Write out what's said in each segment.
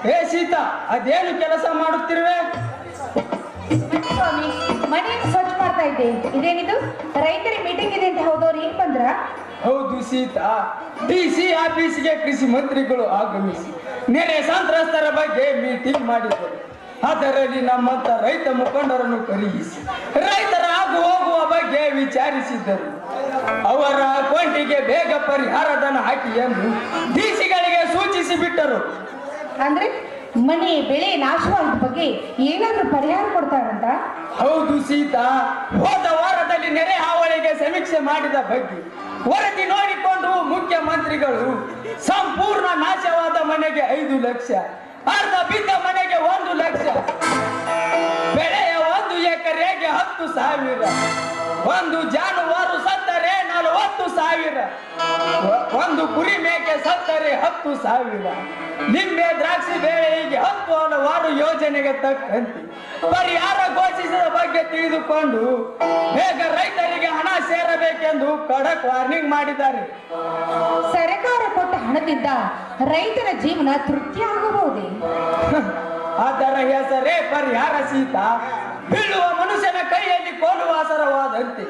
ಏ ಸೀತಾ, ಅದೇನು ಕೆಲಸ ಮಾಡುತ್ತಿರುವೆ? ಸ್ವಾಮಿ, ಮನೆಯನ್ನು ಸ್ವಚ್ಛ ಮಾಡ್ತಾ ಇದ್ದೆ. ಇದೇನಿದು? ರೈತರ ಮೀಟಿಂಗ್ ಇದೆ ಅಂತ ಹೌದವ್ರು ಏನ್ ಬಂದ್ರ? ಹೌದು ಸೀತಾ, ಡಿಸಿ ಆಫೀಸ್ಗೆ ಕೃಷಿ ಮಂತ್ರಿಗಳು ಆಗಮಿಸಿ ನೆರೆ ಸಂತ್ರಸ್ತರ ಬಗ್ಗೆ ಮೀಟಿಂಗ್ ಮಾಡಿದರು. ಅದರಲ್ಲಿ ನಮ್ಮಂತ ರೈತ ಮುಖಂಡರನ್ನು ಕರೆಯಿಸಿ ರೈತರ ಆಗು ಹೋಗುವ ಬಗ್ಗೆ ವಿಚಾರಿಸಿದ್ದರು. ಅವರ ಅಕೌಂಟಿಗೆ ಬೇಗ ಪರಿಹಾರ ಧನ ಹಾಕಿ ಎಂದು ಡಿಸಿಗಳಿಗೆ ಸೂಚಿಸಿ ಬಿಟ್ಟರು. ಅಂದ್ರೆ ಮನೆ ಬೆಳೆ ನಾಶವಾದ ಬಗ್ಗೆ ಏನಾದ್ರೂ ಪರಿಹಾರ ಕೊಡ್ತಾರಂತ? ಹೌದು ಸೀತಾ, ಹೋದ ವಾರದಲ್ಲಿ ನೆರೆ ಹಾವಳಿಗೆ ಸಮೀಕ್ಷೆ ಮಾಡಿದ ಬಗ್ಗೆ ವರದಿ ನೋಡಿಕೊಂಡು ಮುಖ್ಯಮಂತ್ರಿಗಳು ಸಂಪೂರ್ಣ ನಾಶವಾದ ಮನೆಗೆ 5 ಲಕ್ಷ, ಅರ್ಧ ಬಿದ್ದ ಮನೆಗೆ 1 ಲಕ್ಷ, ಬೆಳೆಯ 1 ಎಕರೆಗೆ 10,000, ಒಂದು ಜಾನುವಾರು ಸತ್ತರೆ 40,000, ಒಂದು ಕುರಿ ಮೇಕೆ ಸತ್ತರೆ 10,000, ನಿಂಬೆ ದ್ರಾಕ್ಷಿ ಬೆಳೆಗೆ 10 ಹಲವಾರು ಯೋಜನೆಗೆ ತಕ್ಕಂತೆ ಪರಿಹಾರ ಘೋಷಿಸಿದ ಬಗ್ಗೆ ತಿಳಿದುಕೊಂಡು ಬೇಗ ರೈತರಿಗೆ ಹಣ ಸೇರಬೇಕೆಂದು ಖಡಕ್ ವಾರ್ನಿಂಗ್ ಮಾಡಿದ್ದಾರೆ. ಸರ್ಕಾರ ಕೊಟ್ಟ ಹಣದಿಂದ ರೈತರ ಜೀವನ ತೃಪ್ತಿ ಆಗಬಹುದೇ? ಅದರ ಹೆಸರೇ ಪರಿಹಾರ ಸೀತಾ. ಬೀಳುವ ಮನುಷ್ಯನ ಕೈಯಲ್ಲಿ ಕೋಲು ವಾಸರವಾದಂತೆ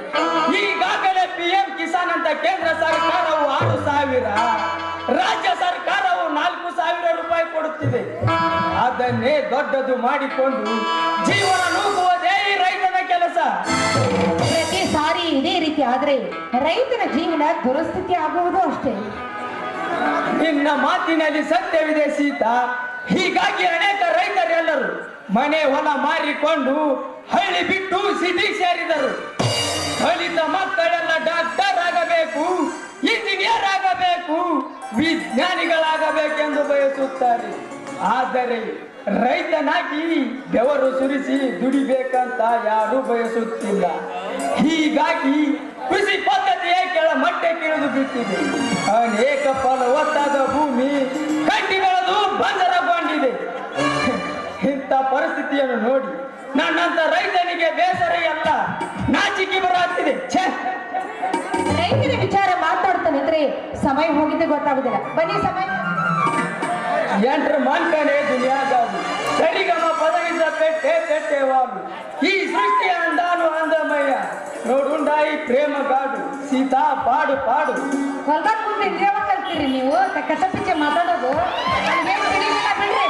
ಈಗಾಗಲೇ PM ಕಿಸಾನ್ ಅಂತ ಕೇಂದ್ರ ಸರ್ಕಾರವು 6,000, ರಾಜ್ಯ ಸರ್ಕಾರವು 4,000 ರೂಪಾಯಿ ಕೊಡುತ್ತಿದೆ. ಅದನ್ನೇ ದೊಡ್ಡದು ಮಾಡಿಕೊಂಡು ಜೀವನ ನೂಕುವುದೇ ಈ ರೈತನ ಕೆಲಸ. ಪ್ರತಿ ಸಾರಿ ಇದೇ ರೀತಿ ಆದ್ರೆ ರೈತನ ಜೀವನ ದುರಸ್ಥಿತಿ ಆಗುವುದು ಅಷ್ಟೇ. ನಿನ್ನ ಮಾತಿನಲ್ಲಿ ಸತ್ಯವಿದೆ ಸೀತಾ. ಹೀಗಾಗಿ ಅನೇಕ ರೈತರೆಲ್ಲರೂ ಮನೆ ಹೊಲ ಮಾರಿಕೊಂಡು ಹಳ್ಳಿ ಬಿಟ್ಟು ಸಿಟಿ ಸೇರಿದರು. ಕಲಿತ ಮಕ್ಕಳೆಲ್ಲ ಡಾಕ್ಟರ್ ಆಗಬೇಕು, ಇಂಜಿನಿಯರ್ ಆಗಬೇಕು, ವಿಜ್ಞಾನಿಗಳಾಗಬೇಕೆಂದು ಬಯಸುತ್ತಾರೆ. ಆದರೆ ರೈತನಾಗಿ ಬೆವರು ಸುರಿಸಿ ದುಡಿಬೇಕಂತ ಯಾರೂ ಬಯಸುತ್ತಿಲ್ಲ. ಹೀಗಾಗಿ ಕೃಷಿ ಪದ್ಧತಿಯೇ ಕೆಳಮಟ್ಟಕ್ಕೆ ಇಳಿದು ಬಿಟ್ಟಿದೆ. ಅನೇಕ ಫಲವತ್ತಾದ ಭೂಮಿ ಕಟ್ಟಿ ಬೆಳೆದು ಬಂಜರಗೊಂಡಿದೆ. ಇಂಥ ಪರಿಸ್ಥಿತಿಯನ್ನು ನೋಡಿ ನನ್ನಂತ ರೈತನಿಗೆ ಬೇಸರ ಎಲ್ಲ ನಾಚಿಕೆ ಬರುತ್ತಿದೆ. ರೈತರ ವಿಚಾರ ಮಾತಾಡ್ತಾನಿದ್ರೆ ಸಮಯ ಹೋಗಿದ್ದೆ ಗೊತ್ತಾಗುದಿಲ್ಲ. ಬನ್ನಿ ಸಮಯ ಎಂಟ್ರ ಮನ್ಕನೆ ದುನಿಯಾದಾವು ಸರಿಗಮ ಪದವಿದ ಪೆಟ್ಟೆ ಪೆಟ್ಟೆವಾಗು ಈ ಸೃಷ್ಟಿಯ ಅಂದಾನು ಅಂದಮಯ್ಯ ನೋಡುಂಡಾಯಿ ಪ್ರೇಮ ಗಾಡು ಸೀತಾ ಪಾಡು ಪಾಡು. ಹೊಲ್ದಾಗ ಮುಂದೆ ಯಾವಾಗ ಕಲ್ತೀರಿ ನೀವು? ಕಸ ಪಿಚ್ಚೆ ಮಾತಾಡೋದು ನಮ್ಗೇನು ತಿಳಿದಿಲ್ಲ ಬಿಡ್ರಿ.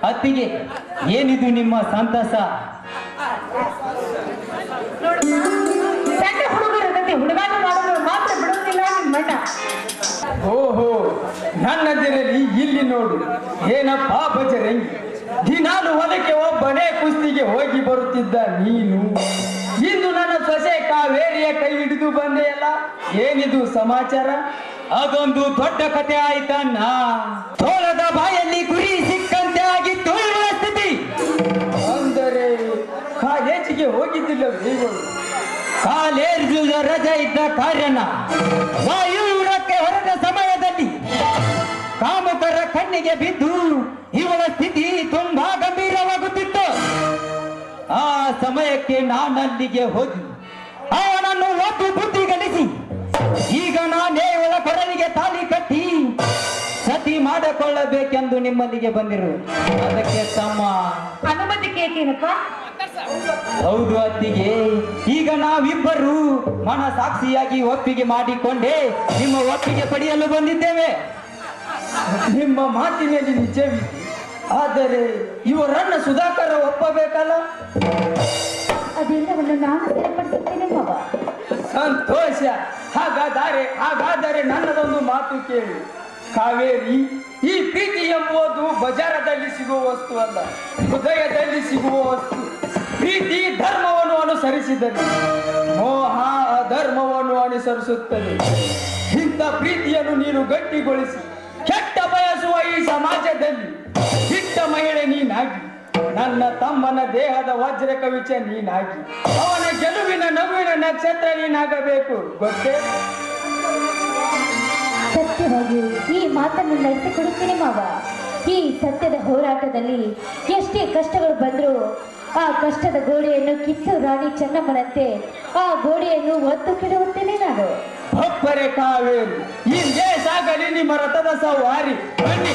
ಅತ್ತಿಗೆ ಏನಿದು ನಿಮ್ಮ ಸಂತಸ? ಸಣ್ಣ ಹುಡುಗರ ಜೊತೆ ಹುಡುಗಾಟ ಮಾಡೋದು ಮಾತ್ರ ಬಿಡುವುದಿಲ್ಲ ನಿಮ್ಮಣ್ಣ. ಓಹೋ, ನನ್ನದಿರಲಿ ಇಲ್ಲಿ ನೋಡು. ಏನಪ್ಪ ಬಜರಂಗಿ, ದಿನಾಲು ಹೊಲಕ್ಕೆ ಒಬ್ಬನೇ ಕುಸ್ತಿಗೆ ಹೋಗಿ ಬರುತ್ತಿದ್ದ ನೀನು ಇಂದು ನನ್ನ ಸೊಸೆ ಕಾವೇರಿಯ ಕೈ ಹಿಡಿದು ಬಂದೆಯಲ್ಲ, ಏನಿದು ಸಮಾಚಾರ? ಅದೊಂದು ದೊಡ್ಡ ಕಥೆ ಆಯ್ತಣ್ಣ. ತೋಳದ ಬಾಯಲ್ಲಿ ಗುರಿ ಸಿಕ್ಕಂತೆ ಆಗಿತ್ತು ಇವಳ ಸ್ಥಿತಿ. ಅಂದರೆ ಕಾಲೇಜಿಗೆ ಹೋಗಿದ್ದಿಲ್ಲ ಬೇಗಳು? ಕಾಲೇಜು ರಜೆ ಇದ್ದ ಕಾರಣ ವಾಯುವ್ಯಕ್ಕೆ ಹೊರಟ ಸಮಯದಲ್ಲಿ ಕಾಮುಕರ ಕಣ್ಣಿಗೆ ಬಿದ್ದು ಇವಳ ಸ್ಥಿತಿ ತುಂಬಾ ಗಂಭೀರವಾಗುತ್ತಿತ್ತು. ಆ ಸಮಯಕ್ಕೆ ನಾನಲ್ಲಿಗೆ ಹೋಗಿ ಅವನನ್ನು ಒದ್ದು ಬುದ್ಧಿಗಳಿಸಿ ಈಗ ನಾನೇ ಇವಳ ಕೊರಳಿಗೆ ತಾಲಿ ಕಟ್ಟಿ ಸತಿ ಮಾಡಿಕೊಳ್ಳಬೇಕೆಂದು ನಿಮ್ಮಲ್ಲಿಗೆ ಬಂದಿರು. ಅದಕ್ಕೆ ತಮ್ಮ ಅನುಮತಿ ಕೇಳ್ತೀನಪ್ಪ. ಹೌದು ಅತ್ತಿಗೆ, ಈಗ ನಾವಿಬ್ಬರು ಮನ ಸಾಕ್ಷಿಯಾಗಿ ಒಪ್ಪಿಗೆ ಮಾಡಿಕೊಂಡೇ ನಿಮ್ಮ ಒಪ್ಪಿಗೆ ಪಡೆಯಲು ಬಂದಿದ್ದೇವೆ. ನಿಮ್ಮ ಮಾತಿನಲ್ಲಿ ನಿಜವಿದೆ, ಆದರೆ ಇವರನ್ನ ಸುಧಾಕರ ಒಪ್ಪಬೇಕಲ್ಲ? ಅದೆಲ್ಲವನ್ನು ನಾನು ಸರಿಪಡಿಸುತ್ತೇನೆ ಮಾವ. ಸಂತೋಷ. ಹಾಗಾದರೆ ನನ್ನದೊಂದು ಮಾತು ಕೇಳಿ ಕಾವೇರಿ, ಈ ಪ್ರೀತಿ ಎಂಬುದು ಬಜಾರದಲ್ಲಿ ಸಿಗುವ ವಸ್ತು ಅಲ್ಲ, ಹೃದಯದಲ್ಲಿ ಸಿಗುವ ವಸ್ತು. ಪ್ರೀತಿ ಧರ್ಮವನ್ನು ಅನುಸರಿಸಿದರೆ ಮೋಹ ಅಧರ್ಮವನ್ನು ಅನುಸರಿಸುತ್ತದೆ. ಇಂಥ ಪ್ರೀತಿಯನ್ನು ನೀನು ಗಟ್ಟಿಗೊಳಿಸಿ ಕೆಟ್ಟ ಬಯಸುವ ಈ ಸಮಾಜದಲ್ಲಿ ಹಿಟ್ಟ ಮಹಿಳೆ ನೀನಾಗಿ, ನನ್ನ ತಮ್ಮನ ದೇಹದ ವಜ್ರ ಕವಿಚ ನೀನಾಗಿ, ಅವನ ಗೆಲುವಿನ ನಗುವಿನ ನಕ್ಷತ್ರ ನೀನಾಗಬೇಕು, ಗೊತ್ತೇ? ಸತ್ಯವಾಗಿ ಈ ಮಾತನ್ನು ನಡೆಸಿಕೊಡುತ್ತೇನೆ ಮಾವ. ಈ ಸತ್ಯದ ಹೋರಾಟದಲ್ಲಿ ಎಷ್ಟೇ ಕಷ್ಟಗಳು ಬಂದರೂ ಆ ಕಷ್ಟದ ಗೋಡೆಯನ್ನು ಕಿತ್ತು ರಾಣಿ ಚೆನ್ನಮ್ಮನಂತೆ ಆ ಗೋಡೆಯನ್ನು ಒತ್ತು ಕೆಡುತ್ತೇನೆ ನಾನು. ಒಪ್ಪರೆ ಕಾವೇರಿ, ಹಿಂದೆ ಸಾಗಲಿ ನಿಮ್ಮ ರಥದ ಸವಾರಿ. ಬನ್ನಿ,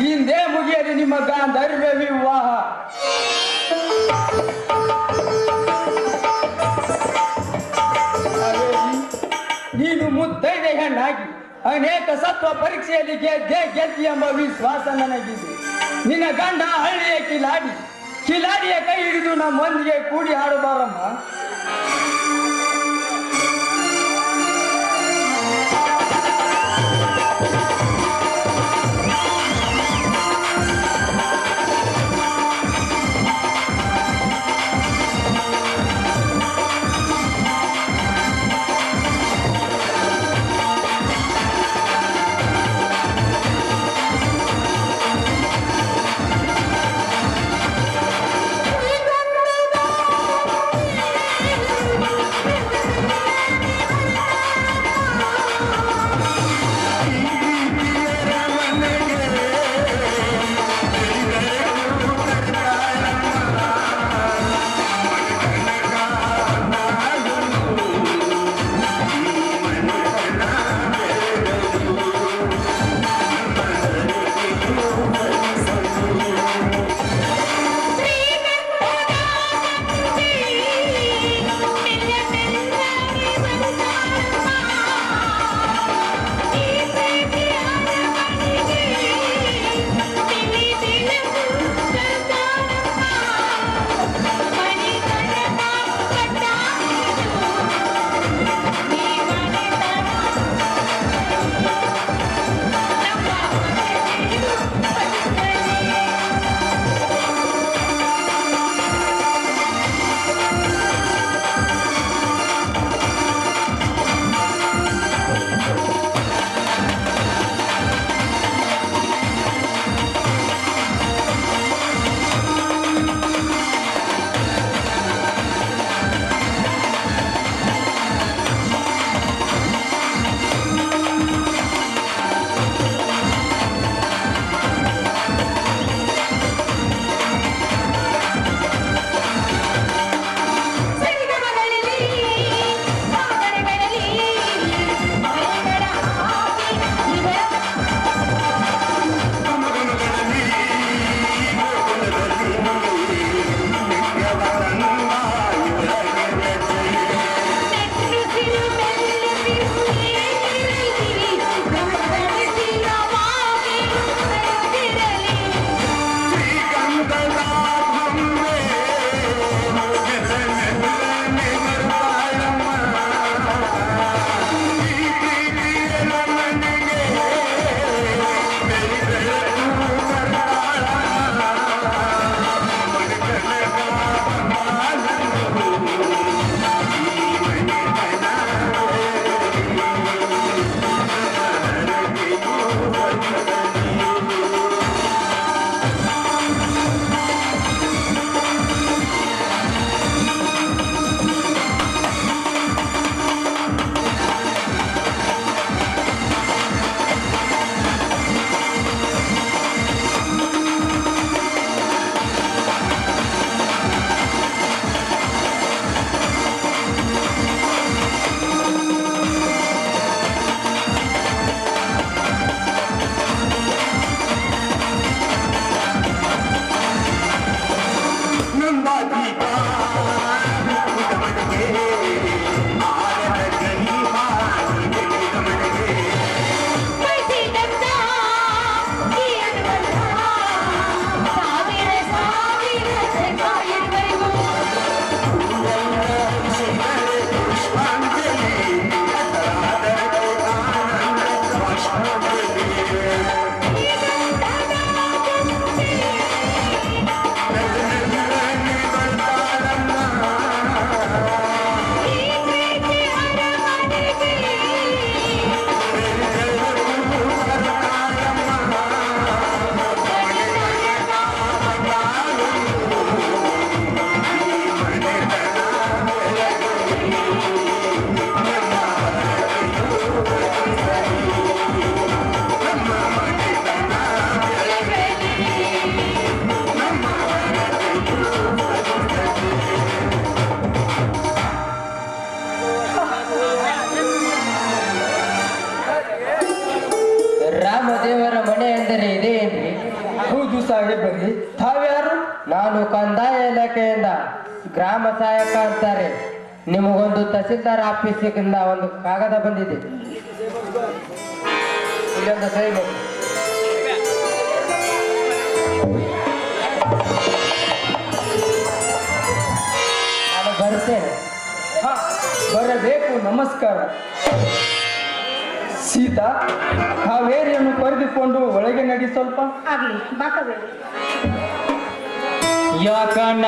ಹಿಂದೆ ಮುಗಿಯಲಿ ನಿಮ್ಮ ಗಾಂಧರ್ವ ವಿವಾಹ. ಕಾವೇರಿ, ನೀನು ಮುತ್ತೈದೆ ಹೆಣ್ಣಾಗಿ ಅನೇಕ ಸತ್ವ ಪರೀಕ್ಷೆಯಲ್ಲಿ ಗೆದ್ದಿ ಎಂಬ ವಿಶ್ವಾಸ ನನಗಿದೆ. ನಿನ್ನ ಗಂಡ ಹಳ್ಳಿಯ ಕಿಲಾಡಿಯ ಕೈ ಹಿಡಿದು ನಮ್ಮೊಂದಿಗೆ ಕೂಡಿ ಹಾಡಬಾರಮ್ಮ. ಗ್ರಾಮ ಸಹಾಯಕ ಅಂತಾರೆ. ನಿಮಗೊಂದು ತಹಸೀಲ್ದಾರ್ ಆಫೀಸಿಂದ ಒಂದು ಕಾಗದ ಬಂದಿದೆ. ಇಲ್ಲೊಂದು ಸಹಿ ಮಾಡಿ. ನಾನು ಬರ್ತೇನೆ. ಹಾ, ಬರಬೇಕು. ನಮಸ್ಕಾರ. ಸೀತಾ, ಕಾವೇರಿಯನ್ನು ಕರೆದುಕೊಂಡು ಒಳಗೆ ನಡಿ ಸ್ವಲ್ಪ. ಆಗ್ಲಿ ಬಾಕಬೇಡಿ. ಯಾಕಣ್ಣ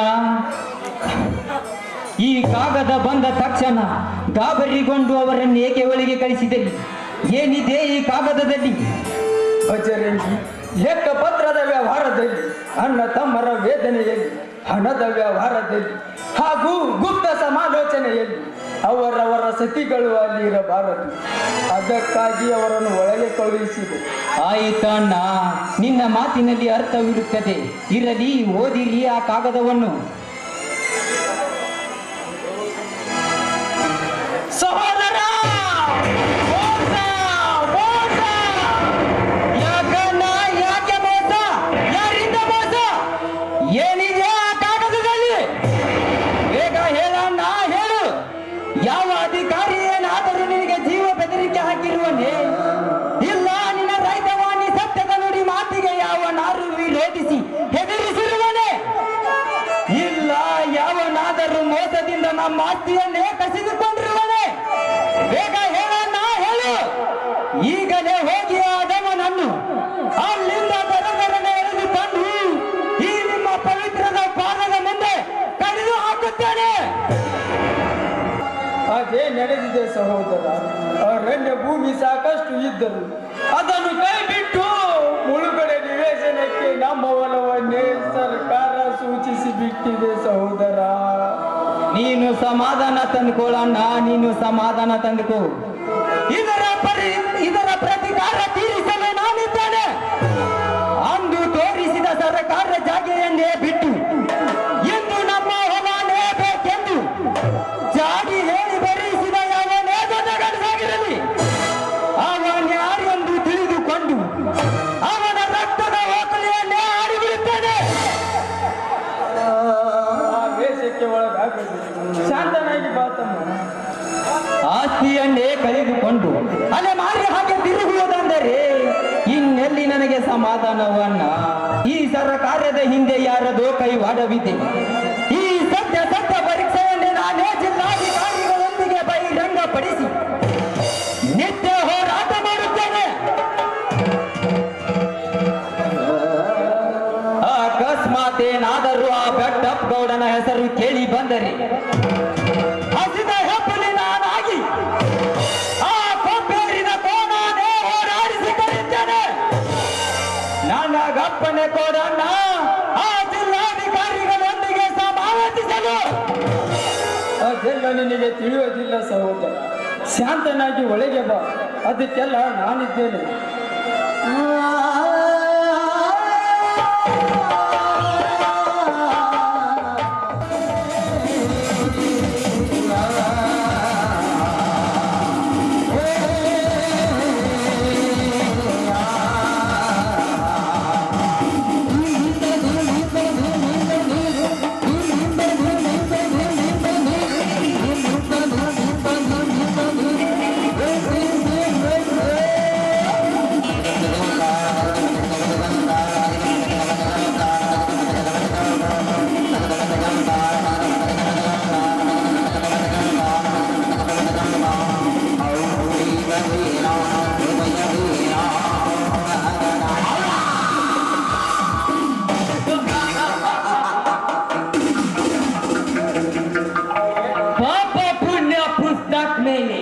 ಈ ಕಾಗದ ಬಂದ ತಕ್ಷಣ ಗಾಬರಿಗೊಂಡು ಅವರನ್ನು ಏಕೆ ಒಳಗೆ ಕಳಿಸಿದರು? ಏನಿದೆ ಈ ಕಾಗದದಲ್ಲಿ? ಬಜರಂಗಿ, ಲೆಕ್ಕ ಪತ್ರದ ವ್ಯವಹಾರದಲ್ಲಿ, ಅಣ್ಣ ತಮ್ಮರ ವೇದನೆಯಲ್ಲಿ, ಹಣದ ವ್ಯವಹಾರದಲ್ಲಿ ಹಾಗೂ ಗುಪ್ತ ಸಮಾಲೋಚನೆಯಲ್ಲಿ ಅವರವರ ಸತಿಗಳು ಅಲ್ಲಿ ಇರಬಾರದು. ಅದಕ್ಕಾಗಿ ಅವರನ್ನು ಒಳಗೆ ಕಳುಹಿಸಿದೆ. ಆಯಿತಣ್ಣ, ನಿನ್ನ ಮಾತಿನಲ್ಲಿ ಅರ್ಥವಿರುತ್ತದೆ. ಇರಲಿ, ಓದಿರಿ ಆ ಕಾಗದವನ್ನು. ಸಹೋದರ, ಮೋಸ, ಮೋಸ! ಯಾಕಣ್ಣ, ಯಾಕೆ ಮೋಸ? ಯಾರಿಂದ ಮೋಸ? ಏನಿದೆ ಆ ಕಾಗದದಲ್ಲಿ? ಬೇಗ ಹೇಳಣ್ಣ, ಹೇಳು. ಯಾವ ಅಧಿಕಾರಿ ಏನಾದರೂ ನಿನಗೆ ಜೀವ ಬೆದರಿಕೆ ಹಾಕಿರುವನೇ? ಇಲ್ಲ, ನಿನ್ನ ರೈತವಾಣಿ ಸತ್ಯದ ನುಡಿ ಮಾತಿಗೆ ಯಾವನಾರು ವಿರೋಧಿಸಿ ಹೆದರಿಸಿರುವನೇ? ಇಲ್ಲ, ಯಾವನಾದರೂ ಮೋಸದಿಂದ ನಮ್ಮ ಆಸ್ತಿಯನ್ನೇ ಕಸಿದುಕೊಂಡಿರುವನೇ? ಬೇಗ ಹೇಳಣ್ಣ, ಹೇಳು. ಈಗಲೇ ಹೋಗಿ ಆದವನನ್ನು ಅಲ್ಲಿಂದ ದರದರನೆ ಎಳೆದುಕೊಂಡು ಈ ನಿಮ್ಮ ಪವಿತ್ರದ ಪಾದದ ಮುಂದೆ ಕಡಿದು ಹಾಕುತ್ತೇನೆ. ಅದೇ ನಡೆದಿದೆ ಸಹೋದರ. ಅರಣ್ಯ ಭೂಮಿ ಸಾಕಷ್ಟು ಇದ್ದರು, ಅದನ್ನು ಕೈ ಬಿಟ್ಟು ಮುಳುಗಡೆ ನಿವೇಶನಕ್ಕೆ ನಮ್ಮ ಹೊಲವನ್ನೇ ಸರ್ಕಾರ ಸೂಚಿಸಿ ಬಿಟ್ಟಿದೆ ಸಹೋದರ. ನೀನು ಸಮಾಧಾನ ತಂದುಕೊಳ್ಳಣ್ಣ, ನೀನು ಸಮಾಧಾನ ತಂದುಕೋ. ಇದರ ಪ್ರತಿಕಾರ ತೀರಿಸಲು ನಾನಿದ್ದೇನೆ. ಅಂದು ತೋರಿಸಿದ ಸರ್ಕಾರ ಜಾಗೆಯನ್ನೇ ಬಿಟ್ಟು ಎಂದು ನಮ್ಮ ಹೊಲನೇ ಬೇಕೆಂದು ಜಾಡಿ ಹೇಳಿ ಬರೆಸಿದ ಯಾವನೇ ಗಡಸಾಗಿರಲಿ, ಅವನ್ಯಾರೆಂದು ತಿಳಿದುಕೊಂಡು ಅವನ ರಕ್ತದ ಓಕಳಿಯನ್ನೇ ಆಡಿಬಿಡುತ್ತೇನೆ. ಆ ವೇಷಕ್ಕೆ ಒಳಗಾಗಬೇಕು. ಶಾಂತನಾಗಿ ಬಾತಮ್ಮ. ಆಸ್ತಿಯನ್ನೇ ಕಳೆದುಕೊಂಡು ಅಲೆ ಮಾರಿ ಹಾಗೆ ತಿರುಗುವುದಂದರೆ ಇನ್ನೆಲ್ಲಿ ನನಗೆ ಸಮಾಧಾನವನ್ನ? ಈ ಸರ್ಕಾರದ ಹಿಂದೆ ಯಾರದೋ ಕೈವಾಡವಿದೆ. ಈ ಸತ್ಯ ಪರೀಕ್ಷೆಯನ್ನೇ ನಾನೇ ಜಿಲ್ಲಾಧಿಕಾರಿಗಳೊಂದಿಗೆ ಬಹಿರಂಗಪಡಿಸಿ ನಿತ್ಯ ಹೋರಾಟ ಮಾಡುತ್ತೇನೆ. ಅಕಸ್ಮಾತ್ ಏನಾದರೂ ಆ ಬೆಟ್ಟಪ್ಪ ಗೌಡನ ಹೆಸರು ಕೇಳಿ ಬಂದರೆ ಹಸಿದ ಹೆಪ್ಪಲಿ ನಾನಾಗಿ ಆ ಕೊಪ್ಪೇರಿನ ಕೋಣಾನೇ ಹೋರಾಡಿಸಿ ಕರೆಯುತ್ತೇನೆ. ನನಗಪ್ಪನೆ ಕೊಡಣ್ಣ ಆ ಜಿಲ್ಲಾಧಿಕಾರಿಗಳೊಂದಿಗೆ ಸಮಾಲೋಚಿಸಲು. ಅದೆಲ್ಲ ನಿನಗೆ ತಿಳಿಯೋದಿಲ್ಲ ಸಹೋದರ. ಶಾಂತನಾಗಿ ಒಳಗೆ ಬಾ, ಅದಕ್ಕೆಲ್ಲ ನಾನಿದ್ದೇನೆ. ಪಾಪ ಪುಣ್ಯ ಪುಸ್ತಕ ಮೇಲೆ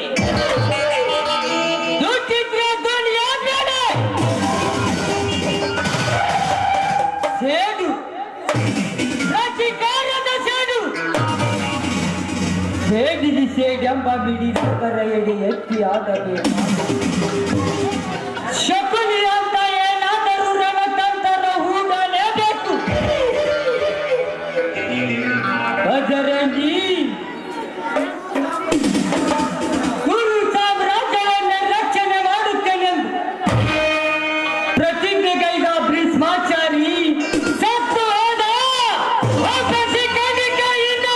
ದುಡ್ಡಿದ್ರೆ ದುನಿಯಾ ಮೇಲೆ ಸೇಡು, ಪ್ರತಿಕಾರದ ಸೇಡು, ಸೇಡಿಗೆ ಸೇಡೆಂಬ ಮಿಡಿದವರ ಎಡೆ ಎತ್ತಿ ಆದವೇ ಶಕುನಿ ಅಂತ ಏನಾದರೂ ರಣತಂತ್ರ ಹೂಡಲೇಬೇಕು. ಬಜರಂಗಿ ಕುರು ಸಾಮ್ರಾಜ್ಯವನ್ನು ರಕ್ಷಣೆ ಮಾಡುತ್ತೇನೆಂದು ಪ್ರತಿಜ್ಞೆಗೈದ ಭೀಷ್ಮಾಚಾರಿ ಸತ್ತು ಹೋದ. ಒಬ್ಬ ಶಿಖಂಡಿಕೆಯಿಂದ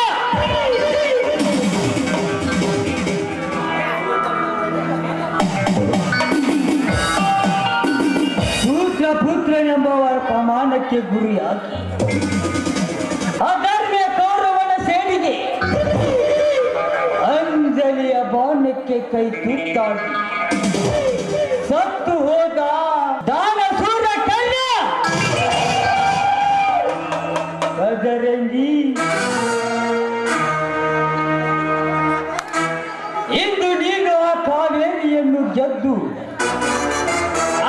ಬಾಣಕ್ಕೆ ಗುರಿಯಾಗಿ ಅಧರ್ಮ ಕೌರವನ ಸೇಡಿಗೆ ಅಂಜಲಿಯ ಬಾಣಕ್ಕೆ ಕೈ ತುತ್ತಾಗಿ ಸತ್ತು ಹೋದ ದಾನಸೂರ ಕನ್ಯ ಬಜರಂಗಿ. ಇಂದು ನೀನು ಆ ಕಾವೇರಿಯನ್ನು ಗೆದ್ದು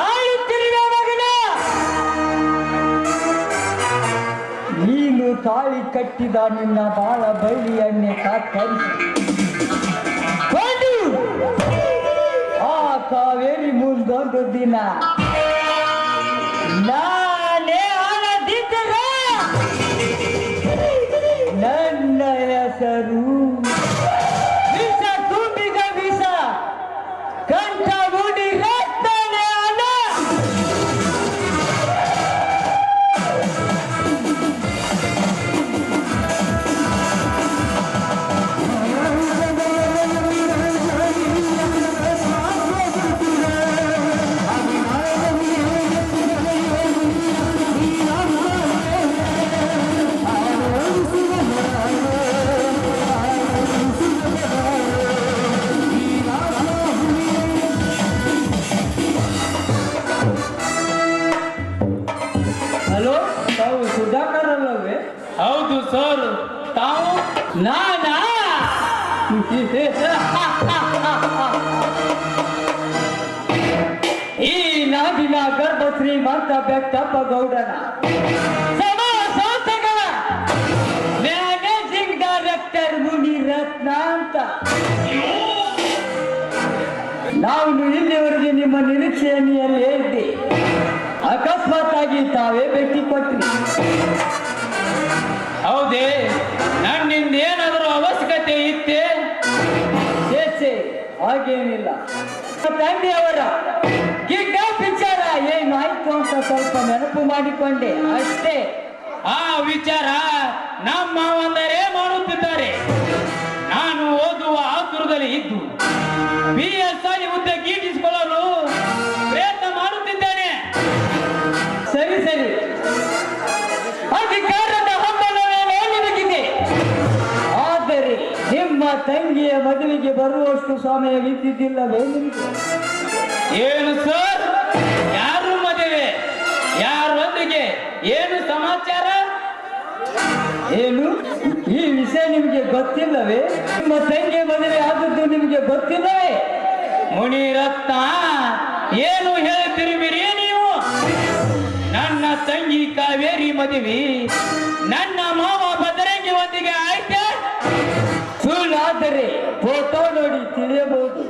ಆಳುತ್ತಿರುವ ಮಗನ ನೀನು ತಾಳಿ ಕಟ್ಟಿದ ನಿನ್ನ ಬಾಳ ಬಳ್ಳಿಯನ್ನೇ ಕತ್ತರಿಸಿ ಕೊಂಡು ಆ ಕಾವೇರಿ ಮುಂದೊಂದು ದಿನ ನಾನೇ ಆಳದಿದ್ದರೆ ನನ್ನ ಹೆಸರು ವಿಷ ತುಂಬಿದ ವಿಷ ಕಂಠ ಮುಡಿ ರಕ್ತನೇ ಅಲ್ಲ. ಹಲೋ, ತಾವು ಸುಧಾಕರ್ ಅಲ್ಲವೇ? ಹೌದು ಸರ್, ತಾವು? ನಾನಾ? ಈ ನಾಡಿನ ಗರ್ಭ ಶ್ರೀಮಂತ ಬೆಟ್ಟಪ್ಪ ಗೌಡನ ಸಂಸ್ಥೆಗಳ ಮ್ಯಾನೇಜಿಂಗ್ ಡೈರೆಕ್ಟರ್ ಮುನಿರತ್ನ ಅಂತ. ನಾನು ಇಲ್ಲಿವರೆಗೆ ನಿಮ್ಮ ನಿರೀಕ್ಷೆಯಲ್ಲಿಯೇ ಇದ್ದೆ. ಅಕಸ್ಮಾತ್ ಆಗಿ ತಾವೇ ಭೇಟಿ ಕೊಟ್ರಿ. ಹೌದೇ? ನನ್ನಿಂದ ಏನಾದರೂ ಅವಶ್ಯಕತೆ ಇತ್ತೇ? ಚೇಚೆ, ಹಾಗೇನಿಲ್ಲ. ತಂದೆಯವರ ಕಿಡ್ನಾಪ್ ವಿಚಾರ ಏನು ಆಯ್ತು ಅಂತ ಸ್ವಲ್ಪ ನೆನಪು ಮಾಡಿಕೊಂಡೆ ಅಷ್ಟೇ. ಆ ವಿಚಾರ ನಮ್ಮ ಒಂದರೇ ಮಾಡುತ್ತಿದ್ದಾರೆ. ನಾನು ಓದುವ ಆತುರದಲ್ಲಿ ಇದ್ದು PSI ಹುದ್ದೆ ಗೀಟಿಸಿಕೊಳ್ಳಲು ಪ್ರಯತ್ನ ಮಾಡುತ್ತಿದ್ದೇನೆ. ಸರಿ ಸರಿ, ಅಧಿಕಾರದ ಹಂಬಲವೇನೋ ನಿನಗಿದೆ. ಆದರೆ ನಿಮ್ಮ ತಂಗಿಯ ಮದುವೆಗೆ ಬರುವಷ್ಟು ಸಮಯವಿದ್ದಿದ್ದಿಲ್ಲವೇ ನಿಮಗೆ? ಏನು ಸರ್? ಯಾರು ಮದುವೆ? ಯಾರೊಂದಿಗೆ? ಏನು ಸಮಾಚಾರ? ಏನು ಈ ವಿಷಯ ನಿಮಗೆ ಗೊತ್ತಿಲ್ಲವೇ? ನಿಮ್ಮ ತಂಗಿಯ ಮದುವೆ ಆದದ್ದು ನಿಮಗೆ ಗೊತ್ತಿಲ್ಲವೇ? ಮುನಿರತ್ನ, ಏನು ಹೇಳ್ತಿರುವಿರಿ ನೀವು? ನನ್ನ ತಂಗಿ ಕಾವೇರಿ ಮದುವೆ ನನ್ನ ಮಾವ ಬದರಂಗಿ ಒಂದಿಗೆ ಆಯ್ತಾ? ಸುಳ್ಳಾದರೆ ಫೋಟೋ ನೋಡಿ ತಿಳಿಯಬಹುದು.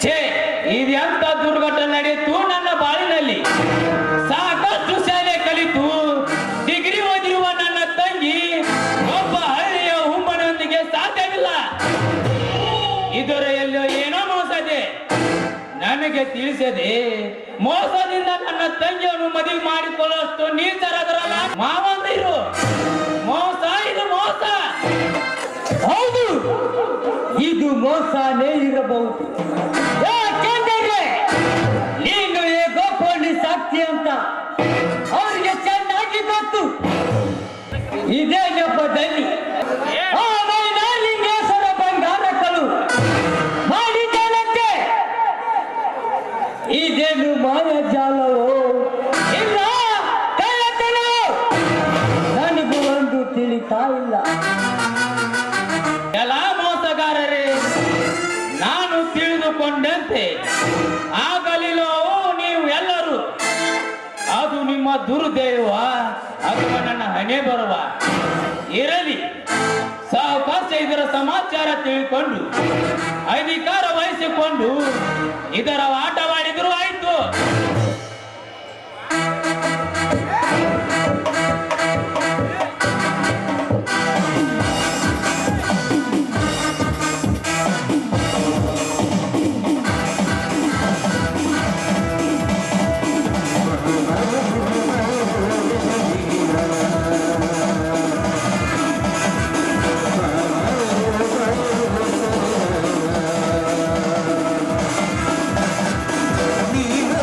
ಛೇ, ಇದೆಂತ ದುರ್ಘಟನೆ ನಡೆಯಿತು ನನ್ನ ಬಾಳಿನಲ್ಲಿ. ಸಾಕಷ್ಟು ಶಾಲೆ ಕಲಿತು ಡಿಗ್ರಿ ಓದಿರುವ ನನ್ನ ತಂಗಿ ಒಬ್ಬ ಹಳ್ಳಿಯ ಹುಮ್ಮನೊಂದಿಗೆ ಸಾಧ್ಯವಿಲ್ಲ. ಇದರ ಎಲ್ಲೋ ಏನೋ ಮೋಸದೆ. ನನಗೆ ತಿಳಿಸದೆ ಮೋಸದಿಂದ ನನ್ನ ತಂಗಿಯನ್ನು ಮದುವೆ ಮಾಡಿಕೊಳ್ಳುವಷ್ಟು ನೀಚರಾದರಲ್ಲ ಮಾವಂದಿರು. ಮೋಸ, ಇದು ಮೋಸ. ಹೌದು, ಇದು ಮೋಸನೇ ಇರಬಹುದು. ಯಾಕೆಂದರೆ ನೀನು ಹೇಗೋ ಪೊಲೀಸ್ ಆಗ್ತಿ ಅಂತ ಅವರಿಗೆ ಚೆನ್ನಾಗಿ ಗೊತ್ತು. ಇದೇ ನೆಪದಲ್ಲಿ ಆ ಮೈನಾಲಿಂಗೇಶ್ವರ ಬಂಗಾರಕ್ಕಳು ಮಾಡಿದ್ದಾನಂತೆ. ಇದೇನು ಮಾಯಾಜಾಲವೋ ಇಲ್ಲ ಕಳ್ಳತನವೋ ನನಗೂ ಒಂದು ತಿಳಿತಾ ಇಲ್ಲ. ಎಲ್ಲ ಮೋಸಗಾರರೇ, ನಾನು ತಿಳಿದುಕೊಂಡಂತೆ ಆಗಲಿಲ್ಲೋ ನೀವು ಎಲ್ಲರೂ. ಅದು ನಿಮ್ಮ ದುರ್ದೈವ ಅಥವಾ ನನ್ನ ಹಣೆ ಬರುವ ಇರಲಿ. ಸಾವಕಾಶ ಇದರ ಸಮಾಚಾರ ತಿಳ್ಕೊಂಡು ಅಧಿಕಾರ ವಹಿಸಿಕೊಂಡು ಇದರ ಆಟವಾಡಿದರೂ ಆಯ್ತು. ನೀನು